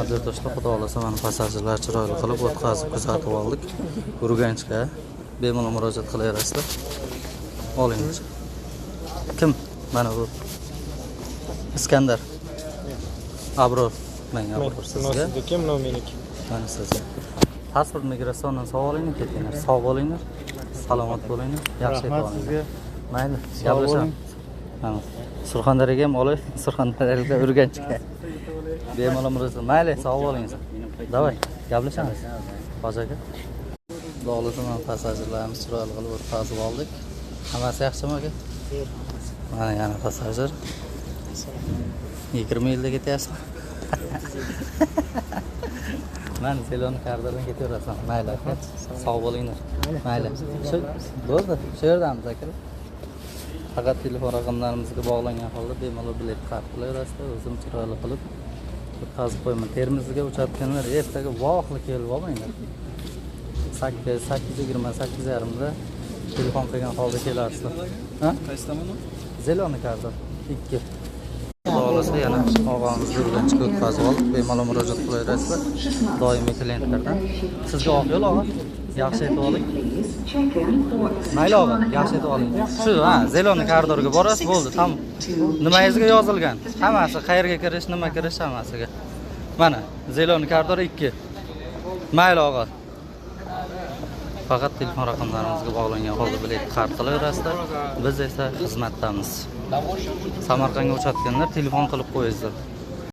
Hurmatli yurtdoshlar, xudo xolasa mana passajirlar chiroyli qilib o'tkazib kuzatib oldik. Urganchga bemalol murojaat qilaverasizlar. Olingiz. Kim? Mana bu Iskandar. Abror. Menga Abror sizga. Kim meniki? Mana sizga. Pasport migratsiyadan savolingni ketinglar. Sog' bo'linglar. Salomat bo'linglar. Yaxshi bo'linglar. Mayli, gaplashamiz. Mana Surxondaryoga ham olib, Surxondaryoga Urganchga. Bemalol murojaat. Mayli, sog' bo'lingiz. Davay, gaplashamiz. Hojaga. Xudo passajirlarimiz chiroyli qilib o'tkazib oldik. Hammasi yaxshimi aka? Mana yana passajir. 20 yilda ketyapsiz. Men Zelon kardadan ketaverasan. Mayli aka. Sog' bo'linglar. Mayli. Shu bo'ldi. Shu yerdamiz aka. Faqat telefon raqamlarimizga bog'langan holda bemalol bilet qilib qo'yaverasizlar. O'zim chiroyli qilib o'tkazib qo'yaman. Termizga uchayotganlar ertaga voqli kelib olmanglar. 8:20-8:30 da telefon qilgan holda kelarsizlar. Ha? Qaysi tomondan? Zelon karda 2. Xolasa yana og'amizni Urganchga o'tkazib oldik. Bemalol murojaat qilaverasizlar. Doimiy klientlardan. Sizga oq yo'l og'a. Yaxshi aytib oling. Mayli og'a, yaxshi aytib oling. Shu, ha, Zelon koridoriga borasiz, bo'ldi, tamom. Nimangizga yozilgan? Hammasi, qayerga kirish, nima kirish hammasiga. Mana, Zelon koridori 2. Mayli og'a. Faqat telefon raqamlarimizga bog'langan holda bilet qard qilaverasizlar. Biz esa xizmatdamiz. Samarqandga uchayotganlar telefon qilib qo'yinglar.